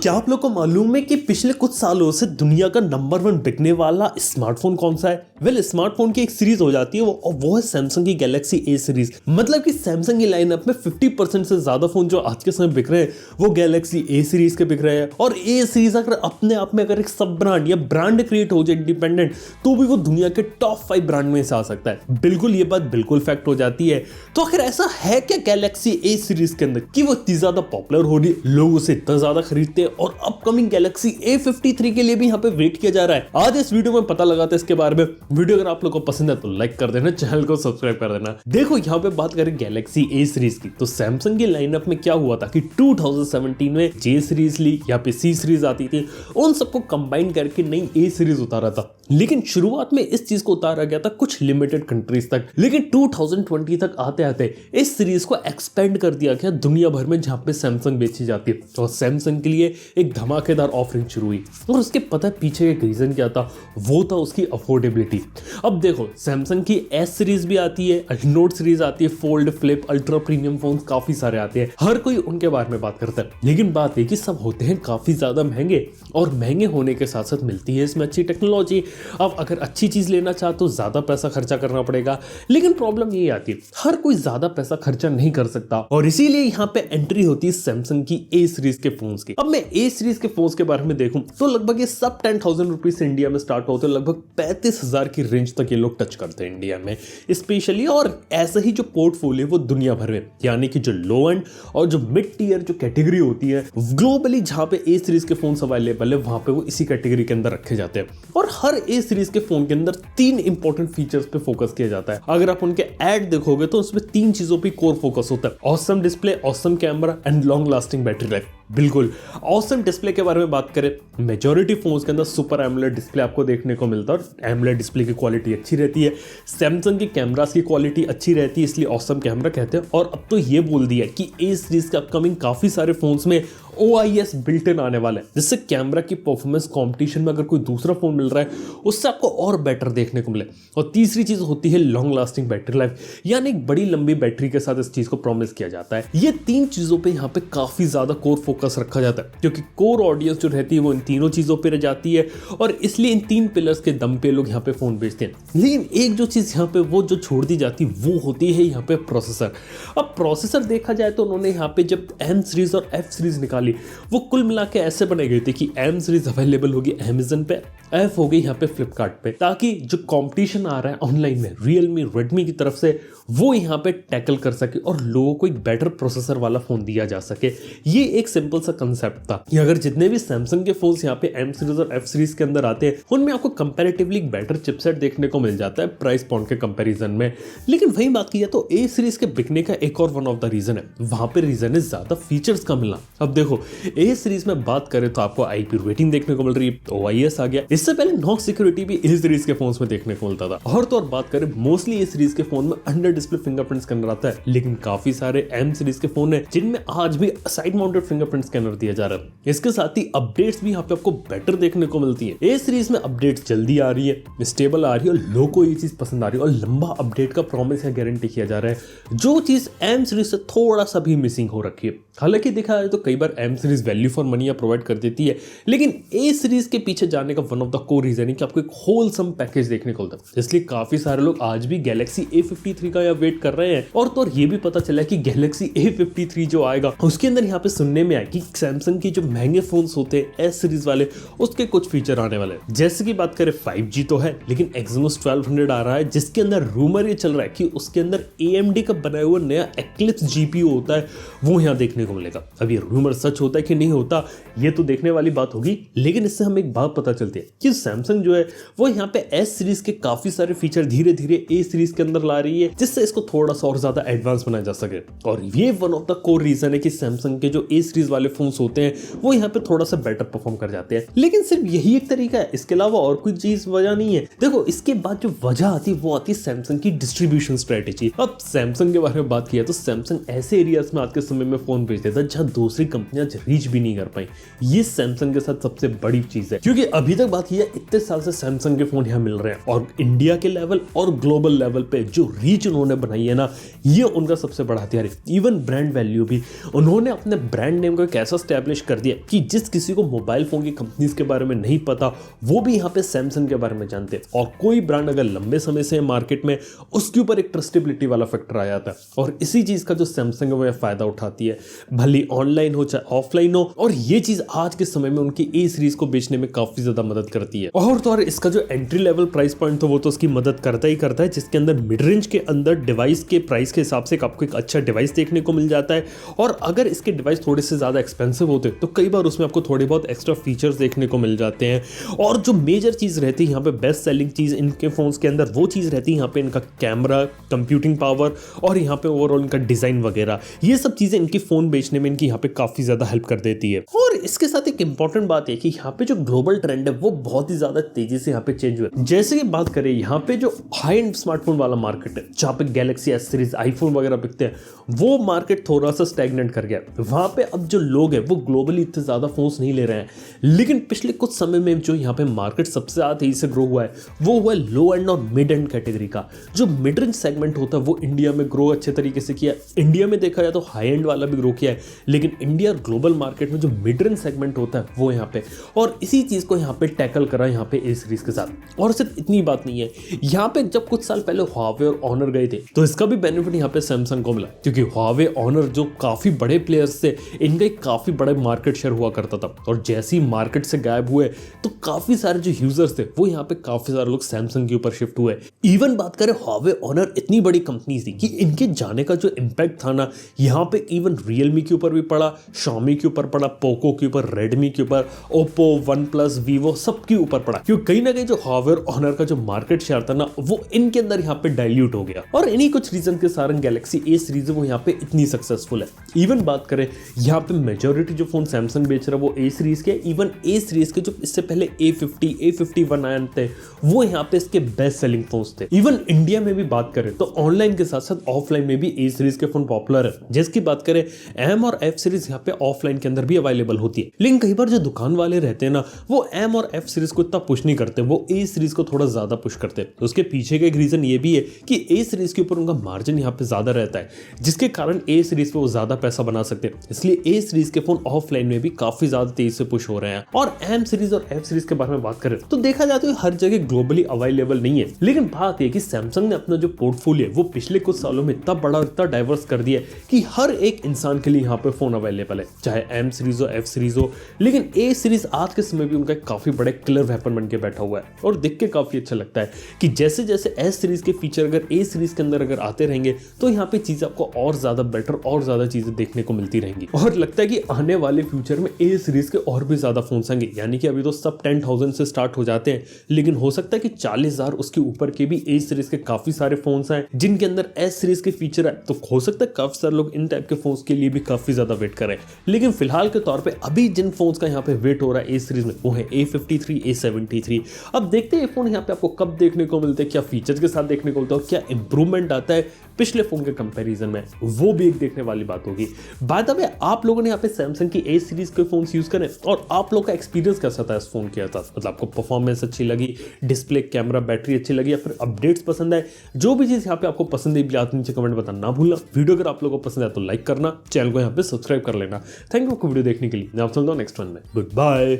क्या आप लोग को मालूम है कि पिछले कुछ सालों से दुनिया का नंबर 1 बिकने वाला स्मार्टफोन कौन सा है? वेल, स्मार्टफोन की एक सीरीज हो जाती है वो है सैमसंग की गैलेक्सी ए सीरीज। मतलब कि सैमसंग की लाइनअप में 50% से ज्यादा फोन जो आज के समय बिक रहे हैं वो गैलेक्सी ए सीरीज के बिक रहे हैं। और ए सीरीज अगर अपने आप में अगर एक सब ब्रांड या ब्रांड क्रिएट हो जाए इंडिपेंडेंट, तो भी वो दुनिया के टॉप 5 ब्रांड में से आ सकता है। बिल्कुल, ये बात बिल्कुल फैक्ट हो जाती है। तो आखिर ऐसा है क्या गैलेक्सी ए सीरीज के अंदर कि वो इतनी ज्यादा पॉपुलर हो रही है, लोग उसे इतना ज्यादा खरीदते हैं और अपकमिंग गैलेक्सी A53 के लिए भी यहाँ पे वेट किया जा रहा है? आज इस वीडियो में पता लगाते हैं इसके बारे में। वीडियो अगर आप लोगों को पसंद है तो लाइक कर देना, चैनल को सब्सक्राइब कर देना। देखो, यहाँ पे बात करें गैलेक्सी ए सीरीज की, तो सैमसंग की लाइनअप में क्या हुआ था कि 2017 में जे सीरीज ली, यहाँ पे सी सीरीज आती थी, उन सबको कंबाइन करके नई ए सीरीज उतारा था। लेकिन शुरुआत में इस चीज को उतारा गया था कुछ लिमिटेड कंट्रीज तक, लेकिन 2020 तक आते आते इस सीरीज को एक्सपेंड कर दिया गया दुनिया भर में जहां पे सैमसंग बेची जाती है। और सैमसंग के लिए एक धमाकेदार ऑफरिंग शुरू हुई और उसके पता पीछे एक रीजन क्या था, वो था उसकी अफोर्डेबिलिटी। अब देखो, सैमसंग की एस सीरीज भी आती है, नोट सीरीज आती है, fold, flip, ultra premium phone काफी सारे आते हैं, हर कोई उनके बारे में बात करता है। लेकिन बात है कि सब होते हैं काफी ज्यादा महंगे, और महंगे होने के साथ साथ मिलती है इसमें अच्छी टेक्नोलॉजी। अब अगर अच्छी चीज लेना चाहे तो ज्यादा पैसा खर्चा करना पड़ेगा, लेकिन प्रॉब्लम ये आती है हर कोई ज्यादा पैसा खर्चा नहीं कर सकता, और इसीलिए यहाँ पे एंट्री होती है सैमसंग की ए सीरीज के फोन्स की। अब मैं ए सीरीज के फोन्स के बारे में देखूं तो लगभग ये सब 10,000 रुपीज से इंडिया में स्टार्ट होते हैं, लगभग 35,000 की रेंज तक ये लोग टच करते हैं इंडिया में स्पेशली। और ऐसा ही जो पोर्टफोलियो वो दुनिया भर में, यानी कि जो लो एंड और जो मिड टीयर जो कैटेगरी होती है ग्लोबली, जहां पे ए सीरीज के फोन अवेलेबल है वहां पे वो इसी कैटेगरी के अंदर रखे जाते हैं। और हर ए सीरीज के फोन के अंदर 3 इंपॉर्टेंट फीचर्स पे फोकस किया जाता है। अगर आप उनके ऐड देखोगे तो उसमें 3 चीजों पे कोर फोकस होता है: awesome display, awesome camera and long lasting battery life. बिल्कुल, ऑसम डिस्प्ले के बारे में बात करें, मेजॉरिटी फोन्स के अंदर सुपर एमोलेड डिस्प्ले आपको देखने को मिलता है और एमोलेड डिस्प्ले की क्वालिटी अच्छी रहती है। सैमसंग की कैमरास की क्वालिटी अच्छी रहती है, इसलिए ऑसम कैमरा कहते हैं। और अब तो ये बोल दिया कि ए सीरीज के अपकमिंग काफी सारे फोन्स में OIS बिल्ट इन आने वाला है, जिससे कैमरा की परफॉर्मेंस कंपटीशन में अगर कोई दूसरा फोन मिल रहा है उससे आपको और बेटर देखने को मिले। और तीसरी चीज होती है लॉन्ग लास्टिंग बैटरी लाइफ, यानी एक बड़ी लंबी बैटरी के साथ इस चीज को प्रॉमिस किया जाता है। ये 3 चीजों पे यहाँ पे काफी ज्यादा कोर फोकस रखा जाता है, क्योंकि कोर ऑडियंस जो रहती है वो इन तीनों चीजों पे रह जाती है, और इसलिए इन 3 पिलर्स के दम पे लोग यहाँ पे फोन बेचते हैं। लेकिन एक जो चीज यहाँ पे वो जो छोड़ दी जाती है वो होती है यहाँ पे प्रोसेसर। अब प्रोसेसर देखा जाए तो उन्होंने यहाँ पे जब एम सीरीज और एफ सीरीज निकाली, वो कुल मिला के ऐसे बनाई गई थी कि एम सीरीज अवेलेबल होगी अमेज़न पे, एफ हो गई यहाँ पे फ्लिपकार्ट पे, ताकि जो कंपटीशन आ रहा है ऑनलाइन में रियलमी, रेडमी की तरफ से, वो यहाँ पे टैकल कर सके और लोगों को एक बेटर प्रोसेसर वाला फोन दिया जा सके। ये एक सिंपल सा कंसेप्ट था कि अगर जितने भी सैमसंग के फोन्स यहाँ पे एम सीरीज और एफ सीरीज के अंदर आते हैं उनमें आपको कंपैरेटिवली बेटर चिपसेट देखने को मिल जाता है प्राइस पॉइंट के कंपैरिजन में। लेकिन वही बात की जाए तो ए सीरीज के बिकने का एक और वन ऑफ द रीजन है, वहां पे रीजन है ज्यादा फीचर्स का मिलना। अब देखो, ए सीरीज में बात करें तो आपको IP रेटिंग देखने को मिल रही है, OIS आ गया। इससे पहले नॉक सिक्योरिटी भी ए सीरीज के फोन्स में देखने को मिलता था। और तो और बात करें, मोस्टली ए सीरीज के फोन में अंडर डिस्प्ले फिंगरप्रिंट स्कैनर आता है, लेकिन काफी सारे एम सीरीज के फोन है जिनमें आज भी साइड माउंटेड फिंगरप्रिंट स्कैनर दिया जा रहा है। इसके साथ ही अपडेट्स भी यहाँ पे आपको बेटर देखने को मिलती है। ए सीरीज में अपडेट्स जल्दी आ रही है, स्टेबल आ रही है, और लोगों को ये चीज पसंद आ रही है, और लंबा अपडेट का प्रॉमिस या गारंटी किया जा रहा है, जो चीज एम सीरीज से थोड़ा सा भी मिसिंग हो रखी है। हालांकि देखा जाए तो कई बार M series value for money provide कर देती है, लेकिन ए सीरीज के पीछे जाने का one of the core reason है कि आपको एक होलसम पैकेज देखने को मिलता है। इसलिए काफी सारे लोग आज भी गैलेक्सी A53 का यहाँ वेट कर रहे हैं। और तो ये भी पता चला कि गैलेक्सी A53 जो आएगा उसके अंदर यहाँ पे सुनने में आया कि सैमसंग के जो महंगे फोन्स होते हैं एस सीरीज वाले, उसके कुछ फीचर आने वाले हैं। जैसे कि बात करें 5G तो है, लेकिन Exynos 1200 आ रहा है, जिसके अंदर रूमर ये चल रहा है कि उसके अंदर AMD का बनाया हुआ नया Eclipse GPU होता है, वो यहाँ देखने को मिलेगा। अब ये रूमर सच होता है कि नहीं होता, ये तो देखने वाली बात होगी, लेकिन इससे हमें एक बात पता चलती है कि सैमसंग जो है वो यहाँ पे एस सीरीज के काफी सारे फीचर धीरे धीरे ए सीरीज के अंदर ला रही है, जिससे इसको थोड़ा सा और ज्यादा एडवांस बनाया जा सके। और ये one of the core reason है कि सैमसंग के जो ए सीरीज वाले फोन्स होते हैं वो यहाँ पे थोड़ा सा बेटर परफॉर्म कर जाते हैं। लेकिन सिर्फ यही एक तरीका है, इसके अलावा और कोई चीज वजह नहीं है। देखो, इसके बाद जो वजह आती है वो आती है सैमसंग की डिस्ट्रीब्यूशन स्ट्रेटेजी। अब सैमसंग के बारे में बात किया तो सैमसंग ऐसे एरियाज में आज के समय में फोन बेच देता है जहां दूसरी कंपनियां रीच भी नहीं कर पाई। ये सैमसंग के साथ सबसे बड़ी चीज है, क्योंकि अभी तक बात किया इतने साल से सैमसंग के फोन यहाँ मिल रहे हैं, और इंडिया के लेवल और ग्लोबल लेवल पे जो रीच उन्होंने बनाई है ना, ये उनका सबसे बड़ा हथियार है। इवन ब्रांड वैल्यू भी उन्होंने अपने ब्रांड नेम का एक ऐसा स्टैब्लिश कर दिया कि जिस किसी को मोबाइल फोन की कंपनीज के बारे में नहीं पता वो भी यहाँ पे सैमसंग के बारे में जानते हैं। और कोई ब्रांड अगर लंबे समय से मार्केट में, उसके ऊपर एक ट्रस्टेबिलिटी वाला फैक्टर आ जाता है और इसी चीज का जो सैमसंग है वो फायदा उठाती है, भले ऑनलाइन हो चाहे ऑफलाइन हो। और ये चीज आज के समय में उनकी ए सीरीज को बेचने में काफी ज्यादा मदद करती है। और तो और इसका जो एंट्री लेवल प्राइस पॉइंट तो वो तो उसकी मदद करता ही करता है, जिसके अंदर मिड रेंज के अंदर डिवाइस के प्राइस के हिसाब से आपको एक अच्छा डिवाइस देखने को मिल जाता है। और अगर इसके डिवाइस थोड़े से ज्यादा एक्सपेंसिव होते तो कई बार उसमें आपको थोड़े बहुत एक्स्ट्रा फीचर्स देखने को मिल जाते हैं। और जो मेजर चीज रहती है यहाँ पे, बेस्ट सेलिंग चीज इनके फोन्स के अंदर वो चीज रहती है यहाँ पे इनका कैमरा, कंप्यूटिंग पावर और यहाँ पे ओवरऑल इनका डिजाइन वगैरह, ये सब चीजें इनकी फोन बेचने में इनकी यहाँ पे काफी ज्यादा हेल्प कर देती है। और इसके साथ एक इंपॉर्टेंट बात है कि यहाँ पे जो ग्लोबल ट्रेंड है वो बहुत ही ज्यादा तेजी से यहाँ पे चेंज हुआ है। जैसे कि बात करें यहाँ पे जो हाई एंड स्मार्टफोन वाला मार्केट है, जहाँ पे गैलेक्सी एस सीरीज, आईफोन वगैरह बिकते हैं, वो मार्केट थोड़ा सा स्टैग्नेंट कर गया। वहां पे अब जो लोग हैं वो ग्लोबली इतने ज्यादा फोन्स नहीं ले रहे हैं। लेकिन पिछले कुछ समय में जो यहाँ पे मार्केट सबसे ज्यादा तेजी से ग्रो हुआ है वो हुआ है लो एंड और मिड एंड कैटेगरी का। जो मिड रेंज सेगमेंट होता है वो इंडिया में ग्रो अच्छे तरीके से किया। इंडिया में देखा जाए तो हाई एंड वाला भी ग्रो किया है, लेकिन इंडिया ग्लोबल मार्केट में जो मिड रेंज सेगमेंट होता है वो यहाँ पे, और इसी चीज को यहाँ पे टैकल करा यहाँ पे ए सीरीज के साथ। और सिर्फ इतनी बात नहीं है, यहाँ पे जब कुछ साल पहले Huawei और Honor गए थे तो इसका भी बेनिफिट यहाँ पे सैमसंग को मिला, क्योंकि Huawei, Honor जो काफी बड़े प्लेयर्स थे, इनका एक काफी बड़ा मार्केट शेयर हुआ करता था। और जैसे ही मार्केट से गायब हुए तो काफी सारे जो यूजर्स थे वो यहाँ पे काफी सारे लोग सैमसंग के ऊपर शिफ्ट हुए। इवन बात करें Huawei, Honor इतनी बड़ी कंपनी थी कि इनके जाने का जो इम्पैक्ट था ना, यहाँ पे इवन Realme के ऊपर भी पड़ा, Xiaomi के ऊपर पड़ा, पोको के ऊपर, Redmi के ऊपर, Oppo, OnePlus, Vivo सबके ऊपर पड़ा, क्योंकि कहीं ना कहीं जो Huawei और Honor का जो मार्केट शेयर था ना वो इनके अंदर यहाँ पे डाइल्यूट हो गया। और इन्हीं कुछ रीजन के कारण गैलेक्सी ए सीरीज वो यहाँ पे इतनी सक्सेसफुल है। इवन बात करें यहाँ पे मेजॉरिटी जो फोन सैमसंग बेच रहा है वो ए सीरीज के, इवन ए सीरीज के जो इससे पहले A50, A51 आए थे वो यहाँ पे इसके बेस्ट सेलिंग फोन्स थे। इवन इंडिया में भी बात करें तो ऑनलाइन के साथ साथ ऑफलाइन में भी ए सीरीज के फोन पॉपुलर है। जिसकी बात करें एम और एफ सीरीज यहाँ पे ऑफलाइन के अंदर भी अवेलेबल होती है, लेकिन कई बार जो दुकान वाले रहते हैं ना वो एम और एफ सीरीज को इतना पुश नहीं करते, वो ए सीरीज को थोड़ा ज्यादा पुश करते हैं। तो उसके पीछे का एक रीजन ये भी है कि ए सीरीज के ऊपर उनका मार्जिन यहाँ पे ज्यादा रहता है, जिसके कारण ए सीरीज पे वो ज्यादा पैसा बना सकते हैं। इसलिए ए सीरीज के फोन ऑफलाइन में भी काफी ज्यादा तेजी से पुश हो रहे हैं। और एम सीरीज और एफ सीरीज के बारे में बात करें तो देखा जाए तो हर जगह ग्लोबली अवेलेबल नहीं है, लेकिन बात यह कि सैमसंग ने अपना जो पोर्टफोलियो है वो पिछले कुछ सालों में इतना बड़ा और इतना डाइवर्स कर दिया है कि हर एक इंसान के लिए यहाँ पे फोन अवेलेबल है, चाहे एम सीरीज हो, एफ सीरीज हो। लेकिन ए सीरीज आज के समय भी उनका काफी बड़े किलर वेपन बन के बैठा हुआ है और देख के काफी अच्छा लगता है कि जैसे जैसे एस सीरीज के फीचर अगर ए सीरीज के अंदर अगर आते रहेंगे तो यहाँ पे चीजें आपको और ज्यादा बेटर और ज्यादा चीजें देखने को मिलती रहेंगी। और लगता है कि आने वाले फ्यूचर में ए सीरीज के और भी ज्यादा फोन आएंगे, यानी कि अभी तो सब 10,000 से स्टार्ट हो जाते हैं, लेकिन हो सकता है कि 40,000 उसके ऊपर के भी ए सीरीज के काफी सारे फोन्स आए जिनके अंदर एस सीरीज के फीचर है। तो हो सकता है काफी सारे लोग इन टाइप के फोन्स के लिए भी काफी ज्यादा वेट करें। लेकिन फिलहाल के तौर पे अभी जिन फोन्स का यहाँ पे वेट हो रहा है ए सीरीज में वो है A53, A73। अब देखते हैं ये फोन यहाँ पे आपको कब देखने को मिलते हैं, क्या फीचर्स के साथ देखने को मिलता है और क्या इंप्रूवमेंट आता है पिछले फोन के कंपैरिजन में, वो भी एक देखने वाली बात होगी। बाय द वे आप लोगों ने यहाँ पे सैमसंग की ए सीरीज के फोन्स यूज करें और आप लोग का एक्सपीरियंस कैसा था इस फोन के साथ, मतलब आपको परफॉर्मेंस अच्छी लगी, डिस्प्ले, कैमरा, बैटरी अच्छी लगी या फिर अपडेट्स पसंद आए। जो भी चीज यहाँ पे आपको पसंद है आप नीचे कमेंट बताना ना भूलना। वीडियो अगर आप लोगों को पसंद आए तो लाइक करना, चैनल को यहाँ पे सब्सक्राइब कर लेना। थैंक यू वीडियो देखने के लिए। मैं आपसे मिलता हूं नेक्स्ट वन में। Good bye.